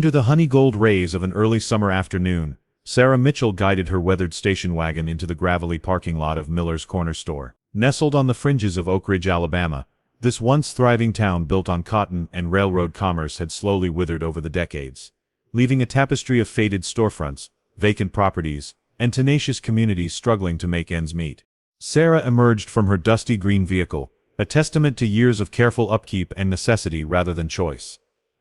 Under the honey-gold rays of an early summer afternoon, Sarah Mitchell guided her weathered station wagon into the gravelly parking lot of Miller's Corner Store. Nestled on the fringes of Oakridge, Alabama, this once thriving town built on cotton and railroad commerce had slowly withered over the decades, leaving a tapestry of faded storefronts, vacant properties, and tenacious communities struggling to make ends meet. Sarah emerged from her dusty green vehicle, a testament to years of careful upkeep and necessity rather than choice.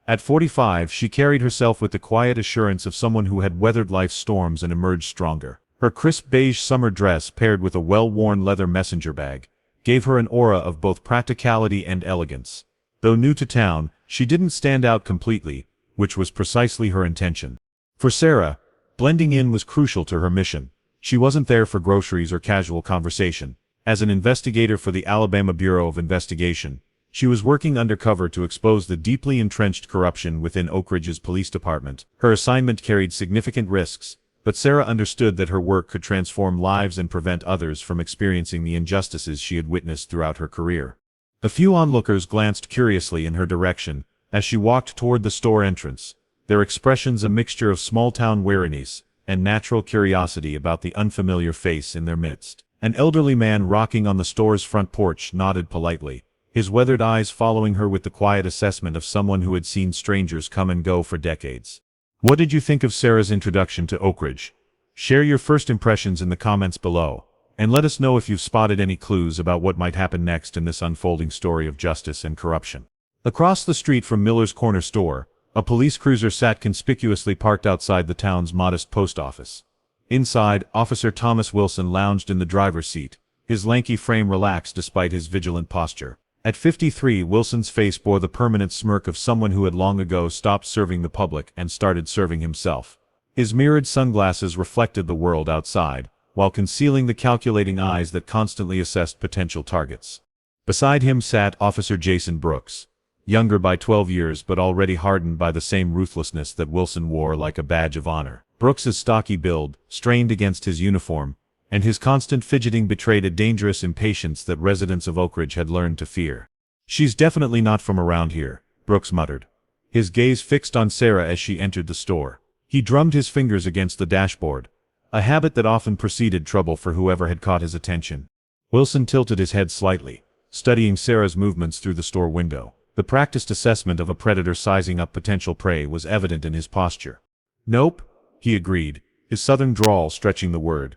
At 45, she carried herself with the quiet assurance of someone who had weathered life's storms and emerged stronger. Her crisp beige summer dress paired with a well-worn leather messenger bag gave her an aura of both practicality and elegance. Though new to town, she didn't stand out completely, which was precisely her intention. For Sarah, blending in was crucial to her mission. She wasn't there for groceries or casual conversation. As an investigator for the Alabama Bureau of Investigation, she was working undercover to expose the deeply entrenched corruption within Oakridge's police department. Her assignment carried significant risks, but Sarah understood that her work could transform lives and prevent others from experiencing the injustices she had witnessed throughout her career. A few onlookers glanced curiously in her direction as she walked toward the store entrance, their expressions a mixture of small-town wariness and natural curiosity about the unfamiliar face in their midst. An elderly man rocking on the store's front porch nodded politely, his weathered eyes following her with the quiet assessment of someone who had seen strangers come and go for decades. What did you think of Sarah's introduction to Oakridge? Share your first impressions in the comments below, and let us know if you've spotted any clues about what might happen next in this unfolding story of justice and corruption. Across the street from Miller's Corner Store, a police cruiser sat conspicuously parked outside the town's modest post office. Inside, Officer Thomas Wilson lounged in the driver's seat, his lanky frame relaxed despite his vigilant posture. At 53, Wilson's face bore the permanent smirk of someone who had long ago stopped serving the public and started serving himself. His mirrored sunglasses reflected the world outside, while concealing the calculating eyes that constantly assessed potential targets. Beside him sat Officer Jason Brooks, younger by 12 years but already hardened by the same ruthlessness that Wilson wore like a badge of honor. Brooks's stocky build, strained against his uniform, and his constant fidgeting betrayed a dangerous impatience that residents of Oakridge had learned to fear. "She's definitely not from around here," Brooks muttered, his gaze fixed on Sarah as she entered the store. He drummed his fingers against the dashboard, a habit that often preceded trouble for whoever had caught his attention. Wilson tilted his head slightly, studying Sarah's movements through the store window. The practiced assessment of a predator sizing up potential prey was evident in his posture. "Nope," he agreed, his southern drawl stretching the word.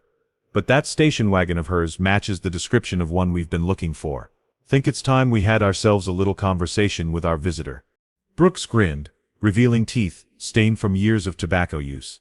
"But that station wagon of hers matches the description of one we've been looking for. Think it's time we had ourselves a little conversation with our visitor." Brooks grinned, revealing teeth stained from years of tobacco use.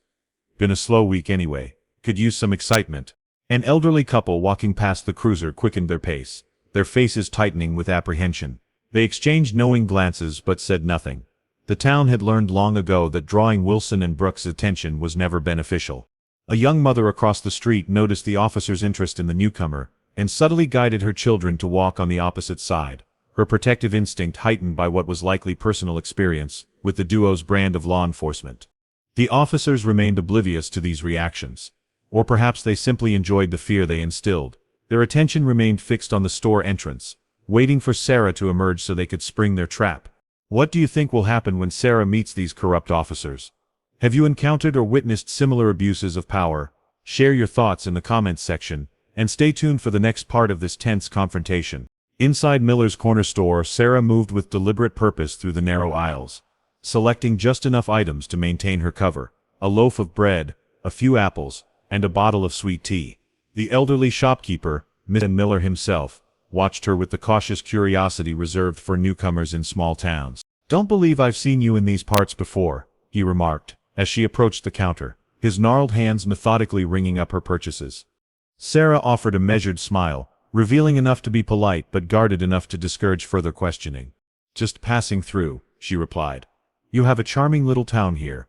"Been a slow week anyway. Could use some excitement." An elderly couple walking past the cruiser quickened their pace, their faces tightening with apprehension. They exchanged knowing glances but said nothing. The town had learned long ago that drawing Wilson and Brooks' attention was never beneficial. A young mother across the street noticed the officer's interest in the newcomer, and subtly guided her children to walk on the opposite side, her protective instinct heightened by what was likely personal experience with the duo's brand of law enforcement. The officers remained oblivious to these reactions, or perhaps they simply enjoyed the fear they instilled. Their attention remained fixed on the store entrance, waiting for Sarah to emerge so they could spring their trap. What do you think will happen when Sarah meets these corrupt officers? Have you encountered or witnessed similar abuses of power? Share your thoughts in the comments section, and stay tuned for the next part of this tense confrontation. Inside Miller's Corner Store, Sarah moved with deliberate purpose through the narrow aisles, selecting just enough items to maintain her cover: a loaf of bread, a few apples, and a bottle of sweet tea. The elderly shopkeeper, Mr. Miller himself, watched her with the cautious curiosity reserved for newcomers in small towns. "Don't believe I've seen you in these parts before," he remarked, as she approached the counter, his gnarled hands methodically ringing up her purchases. Sarah offered a measured smile, revealing enough to be polite but guarded enough to discourage further questioning. "Just passing through," she replied. "You have a charming little town here."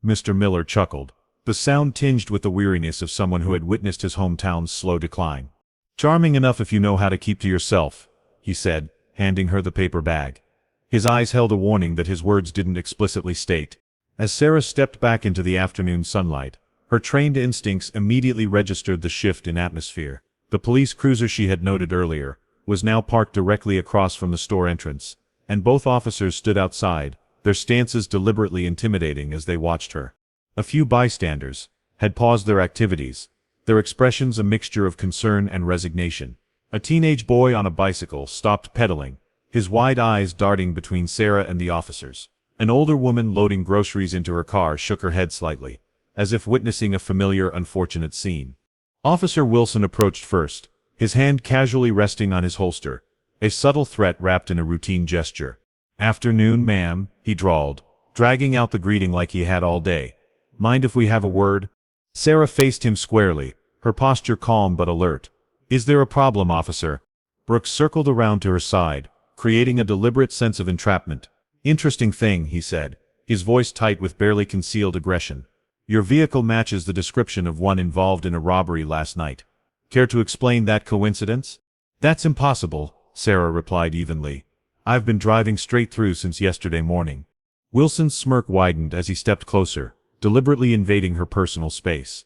Mr. Miller chuckled, the sound tinged with the weariness of someone who had witnessed his hometown's slow decline. "Charming enough if you know how to keep to yourself," he said, handing her the paper bag. His eyes held a warning that his words didn't explicitly state. As Sarah stepped back into the afternoon sunlight, her trained instincts immediately registered the shift in atmosphere. The police cruiser she had noted earlier was now parked directly across from the store entrance, and both officers stood outside, their stances deliberately intimidating as they watched her. A few bystanders had paused their activities, their expressions a mixture of concern and resignation. A teenage boy on a bicycle stopped pedaling, his wide eyes darting between Sarah and the officers. An older woman loading groceries into her car shook her head slightly, as if witnessing a familiar unfortunate scene. Officer Wilson approached first, his hand casually resting on his holster, a subtle threat wrapped in a routine gesture. "Afternoon, ma'am," he drawled, dragging out the greeting like he had all day. "Mind if we have a word?" Sarah faced him squarely, her posture calm but alert. "Is there a problem, officer?" Brooks circled around to her side, creating a deliberate sense of entrapment. "Interesting thing," he said, his voice tight with barely concealed aggression. "Your vehicle matches the description of one involved in a robbery last night. Care to explain that coincidence?" "That's impossible," Sarah replied evenly. "I've been driving straight through since yesterday morning." Wilson's smirk widened as he stepped closer, deliberately invading her personal space.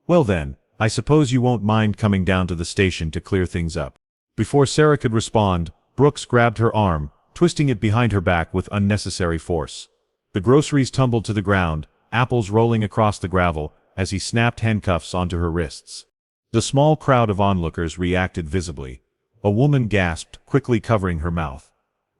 "Well then, I suppose you won't mind coming down to the station to clear things up." Before Sarah could respond, Brooks grabbed her arm, twisting it behind her back with unnecessary force. The groceries tumbled to the ground, apples rolling across the gravel, as he snapped handcuffs onto her wrists. The small crowd of onlookers reacted visibly. A woman gasped, quickly covering her mouth.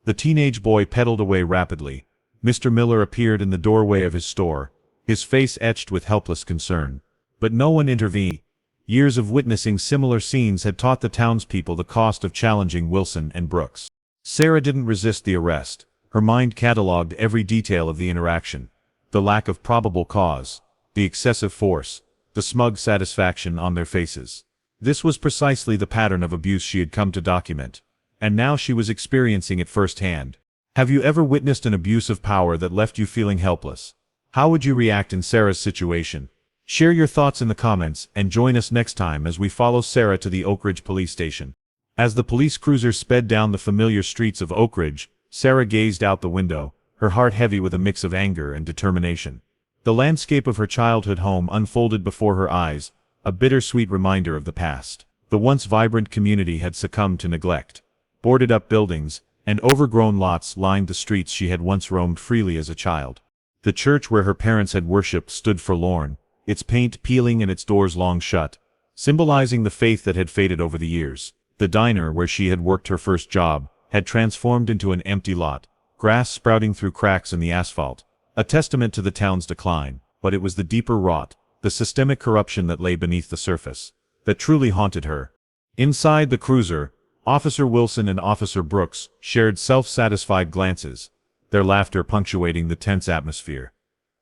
The teenage boy pedaled away rapidly. Mr. Miller appeared in the doorway of his store, his face etched with helpless concern. But no one intervened. Years of witnessing similar scenes had taught the townspeople the cost of challenging Wilson and Brooks. Sarah didn't resist the arrest. Her mind catalogued every detail of the interaction. The lack of probable cause, the excessive force, the smug satisfaction on their faces. This was precisely the pattern of abuse she had come to document. And now she was experiencing it firsthand. Have you ever witnessed an abuse of power that left you feeling helpless? How would you react in Sarah's situation? Share your thoughts in the comments and join us next time as we follow Sarah to the Oakridge police station. As the police cruiser sped down the familiar streets of Oakridge, Sarah gazed out the window, her heart heavy with a mix of anger and determination. The landscape of her childhood home unfolded before her eyes, a bittersweet reminder of the past. The once vibrant community had succumbed to neglect. Boarded-up buildings and overgrown lots lined the streets she had once roamed freely as a child. The church where her parents had worshipped stood forlorn, its paint peeling and its doors long shut, symbolizing the faith that had faded over the years. The diner where she had worked her first job had transformed into an empty lot, grass sprouting through cracks in the asphalt, a testament to the town's decline. But it was the deeper rot, the systemic corruption that lay beneath the surface, that truly haunted her. Inside the cruiser, Officer Wilson and Officer Brooks shared self-satisfied glances, their laughter punctuating the tense atmosphere.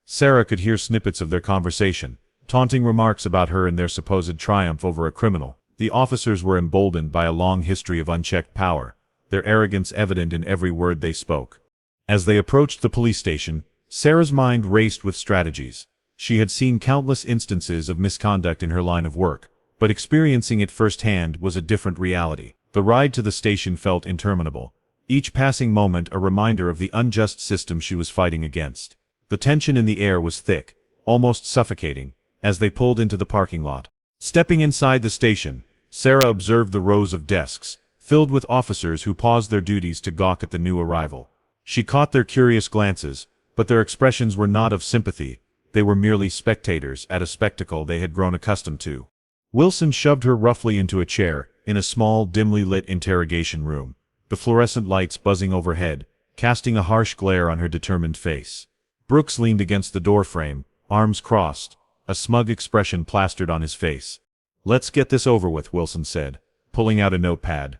Sarah could hear snippets of their conversation, taunting remarks about her and their supposed triumph over a criminal. The officers were emboldened by a long history of unchecked power, their arrogance evident in every word they spoke. As they approached the police station, Sarah's mind raced with strategies. She had seen countless instances of misconduct in her line of work, but experiencing it firsthand was a different reality. The ride to the station felt interminable, each passing moment a reminder of the unjust system she was fighting against. The tension in the air was thick, almost suffocating, as they pulled into the parking lot. Stepping inside the station, Sarah observed the rows of desks, filled with officers who paused their duties to gawk at the new arrival. She caught their curious glances, but their expressions were not of sympathy. They were merely spectators at a spectacle they had grown accustomed to. Wilson shoved her roughly into a chair, in a small, dimly lit interrogation room, the fluorescent lights buzzing overhead, casting a harsh glare on her determined face. Brooks leaned against the doorframe, arms crossed, a smug expression plastered on his face. "Let's get this over with," Wilson said, pulling out a notepad.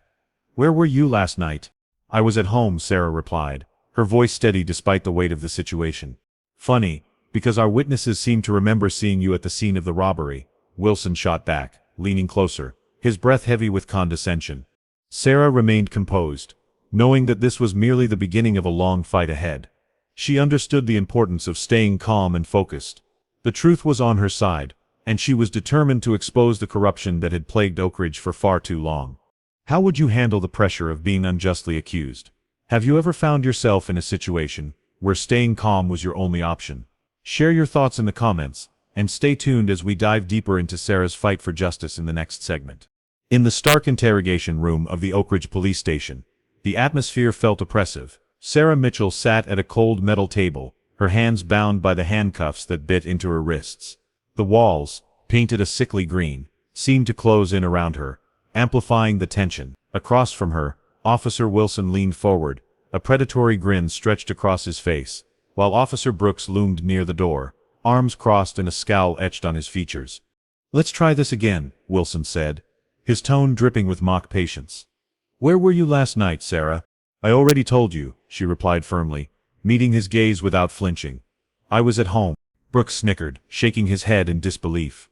"Where were you last night?" "I was at home," Sarah replied, her voice steady despite the weight of the situation. "Funny, because our witnesses seem to remember seeing you at the scene of the robbery," Wilson shot back, leaning closer, his breath heavy with condescension. Sarah remained composed, knowing that this was merely the beginning of a long fight ahead. She understood the importance of staying calm and focused. The truth was on her side, and she was determined to expose the corruption that had plagued Oakridge for far too long. How would you handle the pressure of being unjustly accused? Have you ever found yourself in a situation where staying calm was your only option? Share your thoughts in the comments, and stay tuned as we dive deeper into Sarah's fight for justice in the next segment. In the stark interrogation room of the Oakridge police station, the atmosphere felt oppressive. Sarah Mitchell sat at a cold metal table, her hands bound by the handcuffs that bit into her wrists. The walls, painted a sickly green, seemed to close in around her, amplifying the tension. Across from her, Officer Wilson leaned forward, a predatory grin stretched across his face, while Officer Brooks loomed near the door, arms crossed and a scowl etched on his features. "Let's try this again," Wilson said, his tone dripping with mock patience. "Where were you last night, Sarah?" "I already told you," she replied firmly, meeting his gaze without flinching. "I was at home." Brooks snickered, shaking his head in disbelief.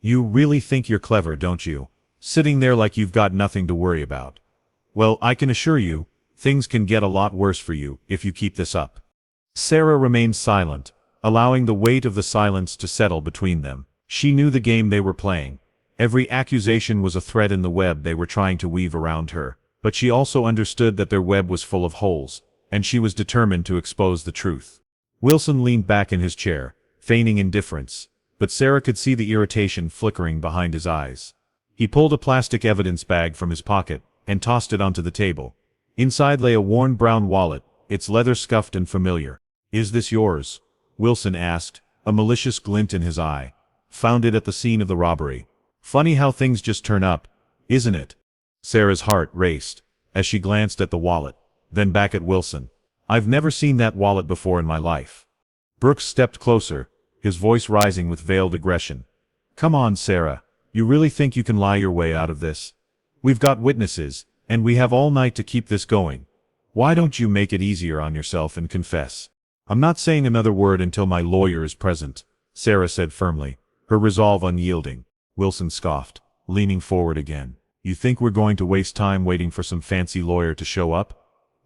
"You really think you're clever, don't you? Sitting there like you've got nothing to worry about. Well, I can assure you, things can get a lot worse for you if you keep this up." Sarah remained silent, allowing the weight of the silence to settle between them. She knew the game they were playing. Every accusation was a thread in the web they were trying to weave around her, but she also understood that their web was full of holes, and she was determined to expose the truth. Wilson leaned back in his chair, feigning indifference, but Sarah could see the irritation flickering behind his eyes. He pulled a plastic evidence bag from his pocket and tossed it onto the table. Inside lay a worn brown wallet, its leather scuffed and familiar. "Is this yours?" Wilson asked, a malicious glint in his eye. "Found it at the scene of the robbery. Funny how things just turn up, isn't it?" Sarah's heart raced as she glanced at the wallet, then back at Wilson. "I've never seen that wallet before in my life." Brooks stepped closer, his voice rising with veiled aggression. "Come on, Sarah. You really think you can lie your way out of this? We've got witnesses, and we have all night to keep this going. Why don't you make it easier on yourself and confess?" "I'm not saying another word until my lawyer is present," Sarah said firmly, her resolve unyielding. Wilson scoffed, leaning forward again. "You think we're going to waste time waiting for some fancy lawyer to show up?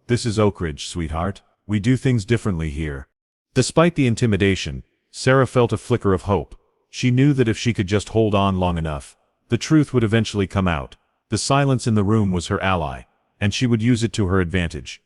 This is Oakridge, sweetheart. We do things differently here." Despite the intimidation, Sarah felt a flicker of hope. She knew that if she could just hold on long enough, the truth would eventually come out. The silence in the room was her ally, and she would use it to her advantage.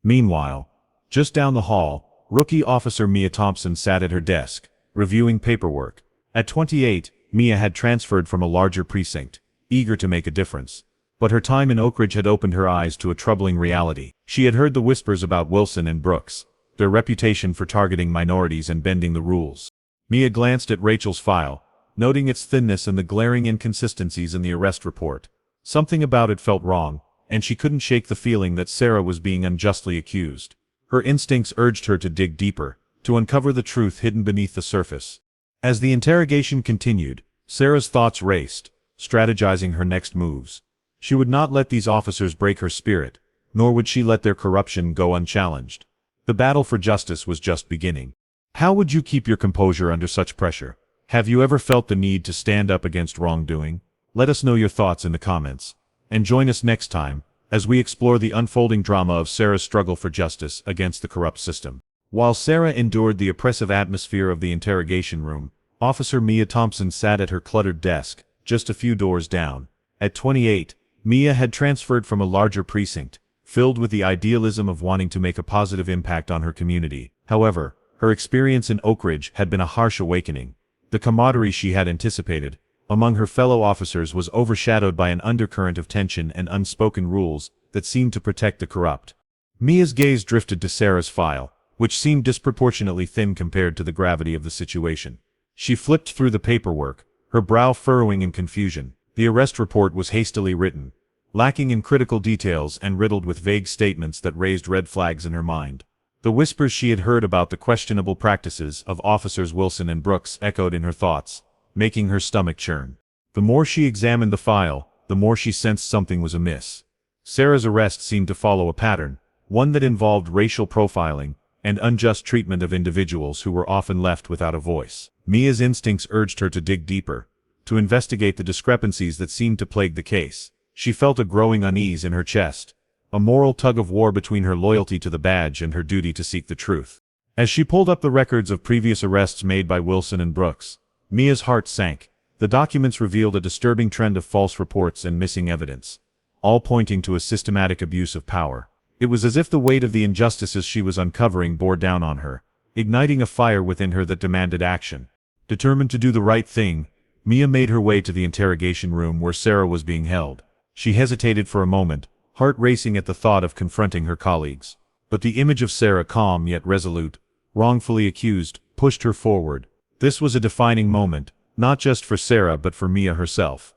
Meanwhile, just down the hall, rookie Officer Mia Thompson sat at her desk, reviewing paperwork. At 28, Mia had transferred from a larger precinct, eager to make a difference. But her time in Oakridge had opened her eyes to a troubling reality. She had heard the whispers about Wilson and Brooks, their reputation for targeting minorities and bending the rules. Mia glanced at Rachel's file, noting its thinness and the glaring inconsistencies in the arrest report. Something about it felt wrong, and she couldn't shake the feeling that Sarah was being unjustly accused. Her instincts urged her to dig deeper, to uncover the truth hidden beneath the surface. As the interrogation continued, Sarah's thoughts raced, strategizing her next moves. She would not let these officers break her spirit, nor would she let their corruption go unchallenged. The battle for justice was just beginning. How would you keep your composure under such pressure? Have you ever felt the need to stand up against wrongdoing? Let us know your thoughts in the comments. And join us next time, as we explore the unfolding drama of Sarah's struggle for justice against the corrupt system. While Sarah endured the oppressive atmosphere of the interrogation room, Officer Mia Thompson sat at her cluttered desk, just a few doors down. At 28, Mia had transferred from a larger precinct, filled with the idealism of wanting to make a positive impact on her community. However, her experience in Oakridge had been a harsh awakening. The camaraderie she had anticipated among her fellow officers was overshadowed by an undercurrent of tension and unspoken rules that seemed to protect the corrupt. Mia's gaze drifted to Sarah's file, which seemed disproportionately thin compared to the gravity of the situation. She flipped through the paperwork, her brow furrowing in confusion. The arrest report was hastily written, lacking in critical details and riddled with vague statements that raised red flags in her mind. The whispers she had heard about the questionable practices of Officers Wilson and Brooks echoed in her thoughts, making her stomach churn. The more she examined the file, the more she sensed something was amiss. Sarah's arrest seemed to follow a pattern, one that involved racial profiling and unjust treatment of individuals who were often left without a voice. Mia's instincts urged her to dig deeper, to investigate the discrepancies that seemed to plague the case. She felt a growing unease in her chest, a moral tug-of-war between her loyalty to the badge and her duty to seek the truth. As she pulled up the records of previous arrests made by Wilson and Brooks, Mia's heart sank. The documents revealed a disturbing trend of false reports and missing evidence, all pointing to a systematic abuse of power. It was as if the weight of the injustices she was uncovering bore down on her, igniting a fire within her that demanded action. Determined to do the right thing, Mia made her way to the interrogation room where Sarah was being held. She hesitated for a moment, heart racing at the thought of confronting her colleagues. But the image of Sarah, calm yet resolute, wrongfully accused, pushed her forward. This was a defining moment, not just for Sarah but for Mia herself.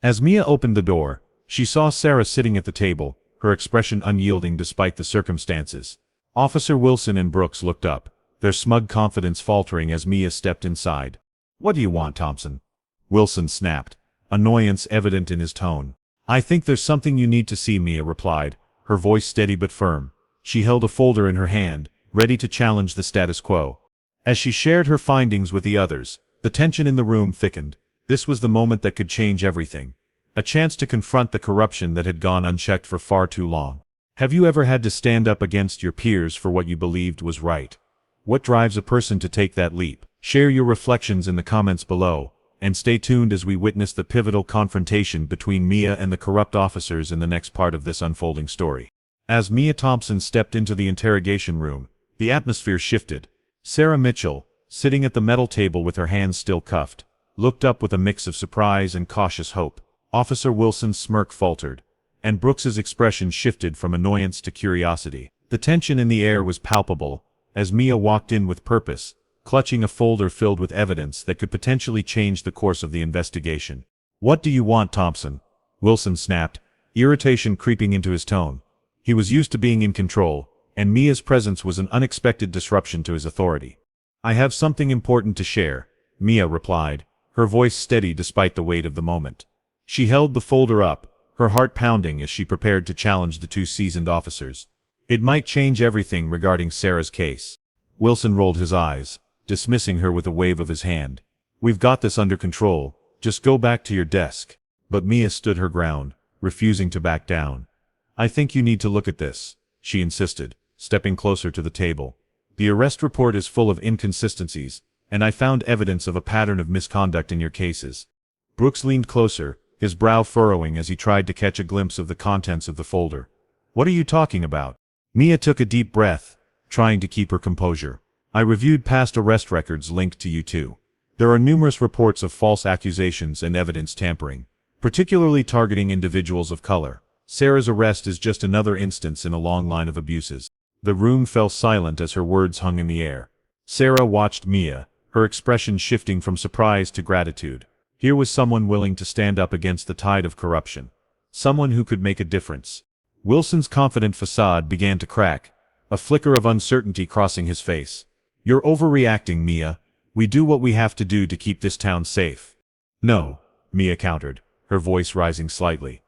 As Mia opened the door, she saw Sarah sitting at the table, her expression unyielding despite the circumstances. Officer Wilson and Brooks looked up, their smug confidence faltering as Mia stepped inside. "What do you want, Thompson?" Wilson snapped, annoyance evident in his tone. "I think there's something you need to see," Mia replied, her voice steady but firm. She held a folder in her hand, ready to challenge the status quo. As she shared her findings with the others, the tension in the room thickened. This was the moment that could change everything. A chance to confront the corruption that had gone unchecked for far too long. Have you ever had to stand up against your peers for what you believed was right? What drives a person to take that leap? Share your reflections in the comments below, and stay tuned as we witness the pivotal confrontation between Mia and the corrupt officers in the next part of this unfolding story. As Mia Thompson stepped into the interrogation room, the atmosphere shifted. Sarah Mitchell, sitting at the metal table with her hands still cuffed, looked up with a mix of surprise and cautious hope. Officer Wilson's smirk faltered, and Brooks's expression shifted from annoyance to curiosity. The tension in the air was palpable, as Mia walked in with purpose, clutching a folder filled with evidence that could potentially change the course of the investigation. "What do you want, Thompson?" Wilson snapped, irritation creeping into his tone. He was used to being in control, and Mia's presence was an unexpected disruption to his authority. "I have something important to share," Mia replied, her voice steady despite the weight of the moment. She held the folder up, her heart pounding as she prepared to challenge the two seasoned officers. It might change everything regarding Sarah's case. Wilson rolled his eyes, dismissing her with a wave of his hand. "We've got this under control, just go back to your desk." But Mia stood her ground, refusing to back down. "I think you need to look at this," she insisted, stepping closer to the table. "The arrest report is full of inconsistencies, and I found evidence of a pattern of misconduct in your cases." Brooks leaned closer, his brow furrowing as he tried to catch a glimpse of the contents of the folder. "What are you talking about?" Mia took a deep breath, trying to keep her composure. "I reviewed past arrest records linked to you two. There are numerous reports of false accusations and evidence tampering, particularly targeting individuals of color. Sarah's arrest is just another instance in a long line of abuses." The room fell silent as her words hung in the air. Sarah watched Mia, her expression shifting from surprise to gratitude. Here was someone willing to stand up against the tide of corruption. Someone who could make a difference. Wilson's confident facade began to crack, a flicker of uncertainty crossing his face. "You're overreacting, Mia. We do what we have to do to keep this town safe." "No," Mia countered, her voice rising slightly.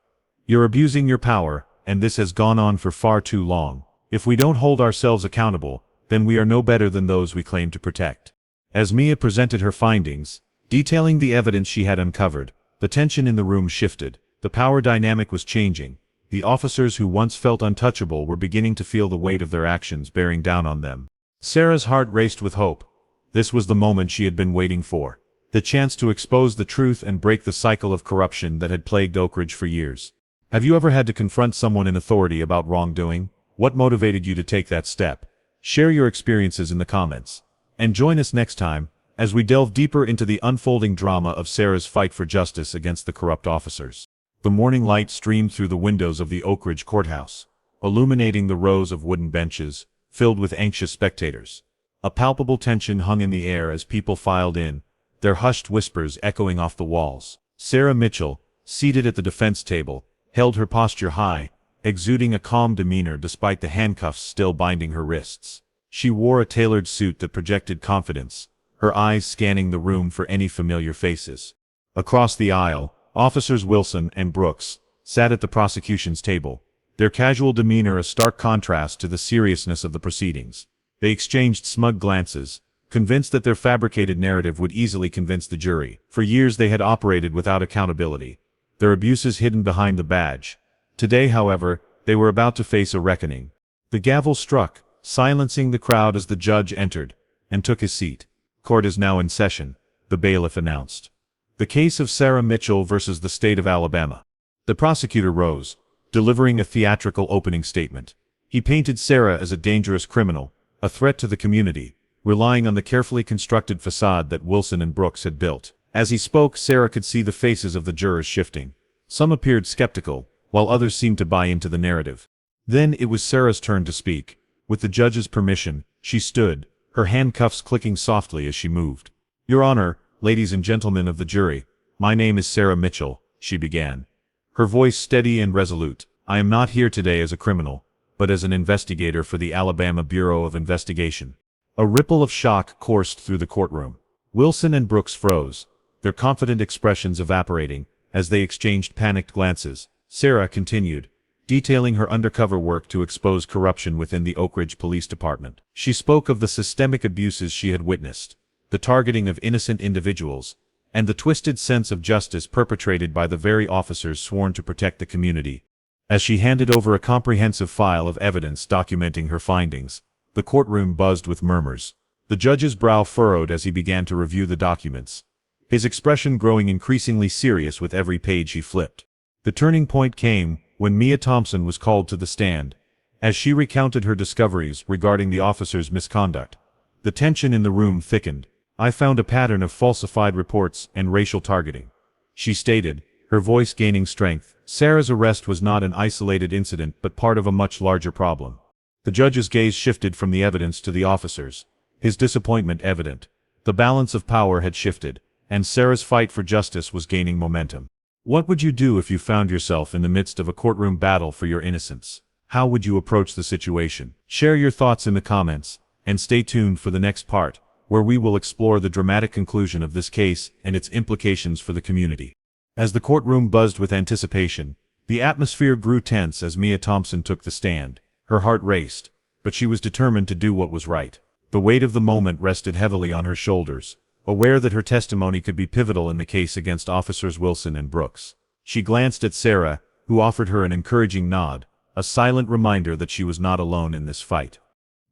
"You're abusing your power, and this has gone on for far too long. If we don't hold ourselves accountable, then we are no better than those we claim to protect." As Mia presented her findings, detailing the evidence she had uncovered, the tension in the room shifted. The power dynamic was changing. The officers who once felt untouchable were beginning to feel the weight of their actions bearing down on them. Sarah's heart raced with hope. This was the moment she had been waiting for. The chance to expose the truth and break the cycle of corruption that had plagued Oakridge for years. Have you ever had to confront someone in authority about wrongdoing? What motivated you to take that step? Share your experiences in the comments. And join us next time, as we delve deeper into the unfolding drama of Sarah's fight for justice against the corrupt officers. The morning light streamed through the windows of the Oakridge courthouse, illuminating the rows of wooden benches, filled with anxious spectators. A palpable tension hung in the air as people filed in, their hushed whispers echoing off the walls. Sarah Mitchell, seated at the defense table, held her posture high, exuding a calm demeanor despite the handcuffs still binding her wrists. She wore a tailored suit that projected confidence, her eyes scanning the room for any familiar faces. Across the aisle, Officers Wilson and Brooks sat at the prosecution's table, their casual demeanor a stark contrast to the seriousness of the proceedings. They exchanged smug glances, convinced that their fabricated narrative would easily convince the jury. For years they had operated without accountability, their abuses hidden behind the badge. Today, however, they were about to face a reckoning. The gavel struck, silencing the crowd as the judge entered and took his seat. "Court is now in session," the bailiff announced. "The case of Sarah Mitchell versus the state of Alabama." The prosecutor rose, delivering a theatrical opening statement. He painted Sarah as a dangerous criminal, a threat to the community, relying on the carefully constructed facade that Wilson and Brooks had built. As he spoke, Sarah could see the faces of the jurors shifting. Some appeared skeptical, while others seemed to buy into the narrative. Then it was Sarah's turn to speak. With the judge's permission, she stood, her handcuffs clicking softly as she moved. "Your Honor, ladies and gentlemen of the jury, my name is Sarah Mitchell," she began, her voice steady and resolute. "I am not here today as a criminal, but as an investigator for the Alabama Bureau of Investigation." A ripple of shock coursed through the courtroom. Wilson and Brooks froze, their confident expressions evaporating, as they exchanged panicked glances. Sarah continued, detailing her undercover work to expose corruption within the Oakridge Police Department. She spoke of the systemic abuses she had witnessed, the targeting of innocent individuals, and the twisted sense of justice perpetrated by the very officers sworn to protect the community. As she handed over a comprehensive file of evidence documenting her findings, the courtroom buzzed with murmurs. The judge's brow furrowed as he began to review the documents, his expression growing increasingly serious with every page he flipped. The turning point came when Mia Thompson was called to the stand. As she recounted her discoveries regarding the officer's misconduct, the tension in the room thickened. "I found a pattern of falsified reports and racial targeting," she stated, her voice gaining strength. Sarah's arrest was not an isolated incident but part of a much larger problem. The judge's gaze shifted from the evidence to the officers, his disappointment evident. The balance of power had shifted, and Sarah's fight for justice was gaining momentum. What would you do if you found yourself in the midst of a courtroom battle for your innocence? How would you approach the situation? Share your thoughts in the comments, and stay tuned for the next part, where we will explore the dramatic conclusion of this case and its implications for the community. As the courtroom buzzed with anticipation, the atmosphere grew tense as Mia Thompson took the stand. Her heart raced, but she was determined to do what was right. The weight of the moment rested heavily on her shoulders. Aware that her testimony could be pivotal in the case against Officers Wilson and Brooks, she glanced at Sarah, who offered her an encouraging nod, a silent reminder that she was not alone in this fight.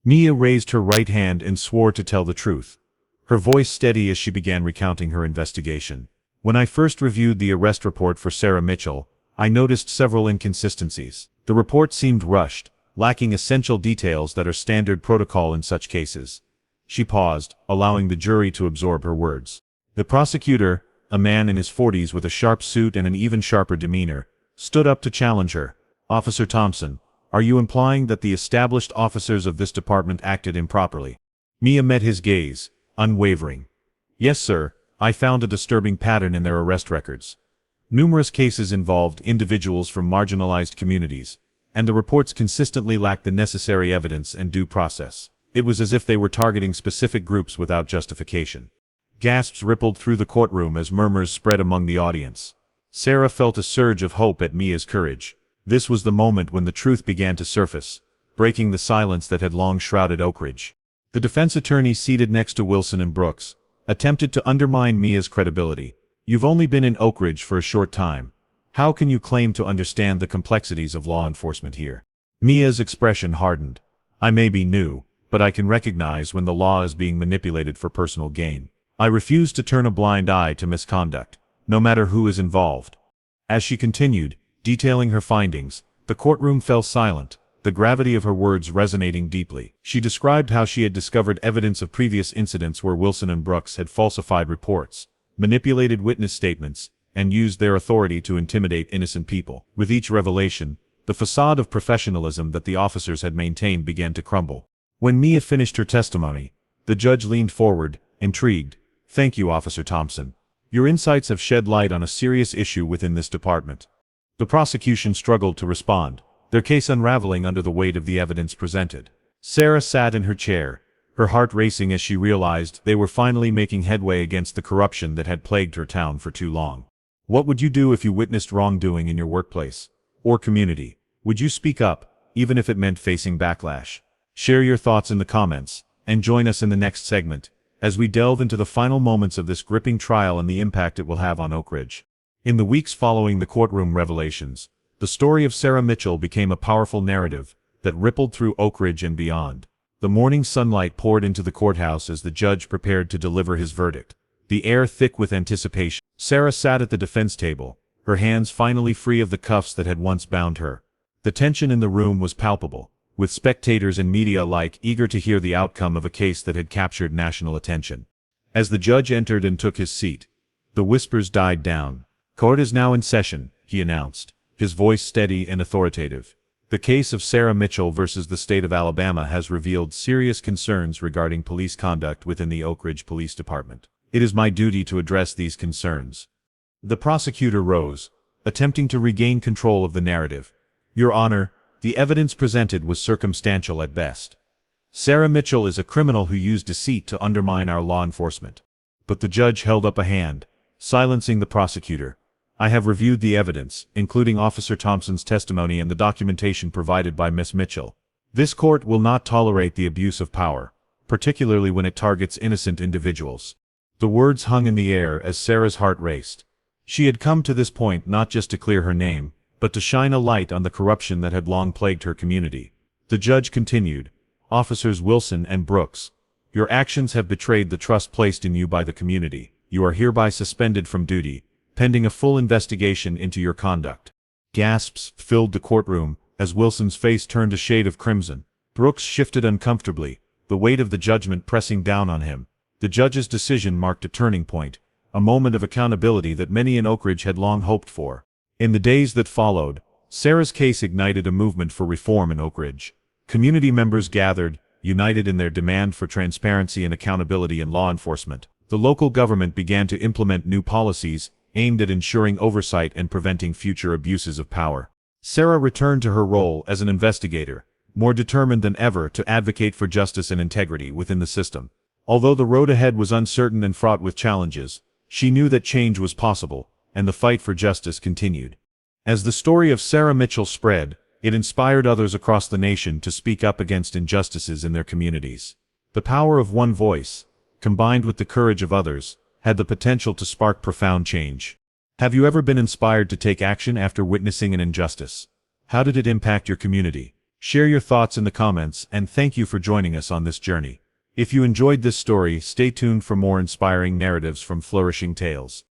Mia raised her right hand and swore to tell the truth, her voice steady as she began recounting her investigation. "When I first reviewed the arrest report for Sarah Mitchell, I noticed several inconsistencies. The report seemed rushed, lacking essential details that are standard protocol in such cases." She paused, allowing the jury to absorb her words. The prosecutor, a man in his 40s with a sharp suit and an even sharper demeanor, stood up to challenge her. "Officer Thompson, are you implying that the established officers of this department acted improperly?" Mia met his gaze, unwavering. "Yes, sir, I found a disturbing pattern in their arrest records. Numerous cases involved individuals from marginalized communities, and the reports consistently lacked the necessary evidence and due process. It was as if they were targeting specific groups without justification." Gasps rippled through the courtroom as murmurs spread among the audience. Sarah felt a surge of hope at Mia's courage. This was the moment when the truth began to surface, breaking the silence that had long shrouded Oakridge. The defense attorney seated next to Wilson and Brooks attempted to undermine Mia's credibility. "You've only been in Oakridge for a short time. How can you claim to understand the complexities of law enforcement here?" Mia's expression hardened. "I may be new, but I can recognize when the law is being manipulated for personal gain. I refuse to turn a blind eye to misconduct, no matter who is involved." As she continued, detailing her findings, the courtroom fell silent, the gravity of her words resonating deeply. She described how she had discovered evidence of previous incidents where Wilson and Brooks had falsified reports, manipulated witness statements, and used their authority to intimidate innocent people. With each revelation, the facade of professionalism that the officers had maintained began to crumble. When Mia finished her testimony, the judge leaned forward, intrigued. "Thank you, Officer Thompson. Your insights have shed light on a serious issue within this department." The prosecution struggled to respond, their case unraveling under the weight of the evidence presented. Sarah sat in her chair, her heart racing as she realized they were finally making headway against the corruption that had plagued her town for too long. What would you do if you witnessed wrongdoing in your workplace or community? Would you speak up, even if it meant facing backlash? Share your thoughts in the comments, and join us in the next segment, as we delve into the final moments of this gripping trial and the impact it will have on Oakridge. In the weeks following the courtroom revelations, the story of Sarah Mitchell became a powerful narrative that rippled through Oakridge and beyond. The morning sunlight poured into the courthouse as the judge prepared to deliver his verdict, the air thick with anticipation. Sarah sat at the defense table, her hands finally free of the cuffs that had once bound her. The tension in the room was palpable, with spectators and media alike eager to hear the outcome of a case that had captured national attention. As the judge entered and took his seat, the whispers died down. "Court is now in session," he announced, his voice steady and authoritative. The case of Sarah Mitchell versus the state of Alabama has revealed serious concerns regarding police conduct within the Oakridge Police Department. It is my duty to address these concerns. The prosecutor rose, attempting to regain control of the narrative. Your Honor, the evidence presented was circumstantial at best. Sarah Mitchell is a criminal who used deceit to undermine our law enforcement. But the judge held up a hand, silencing the prosecutor. I have reviewed the evidence, including Officer Thompson's testimony and the documentation provided by Miss Mitchell. This court will not tolerate the abuse of power, particularly when it targets innocent individuals. The words hung in the air as Sarah's heart raced. She had come to this point not just to clear her name, but to shine a light on the corruption that had long plagued her community. The judge continued, Officers Wilson and Brooks, your actions have betrayed the trust placed in you by the community. You are hereby suspended from duty, pending a full investigation into your conduct. Gasps filled the courtroom as Wilson's face turned a shade of crimson. Brooks shifted uncomfortably, the weight of the judgment pressing down on him. The judge's decision marked a turning point, a moment of accountability that many in Oakridge had long hoped for. In the days that followed, Sarah's case ignited a movement for reform in Oakridge. Community members gathered, united in their demand for transparency and accountability in law enforcement. The local government began to implement new policies aimed at ensuring oversight and preventing future abuses of power. Sarah returned to her role as an investigator, more determined than ever to advocate for justice and integrity within the system. Although the road ahead was uncertain and fraught with challenges, she knew that change was possible, and the fight for justice continued. As the story of Sarah Mitchell spread, it inspired others across the nation to speak up against injustices in their communities. The power of one voice, combined with the courage of others, had the potential to spark profound change. Have you ever been inspired to take action after witnessing an injustice? How did it impact your community? Share your thoughts in the comments, and thank you for joining us on this journey. If you enjoyed this story, stay tuned for more inspiring narratives from Flourishing Tales.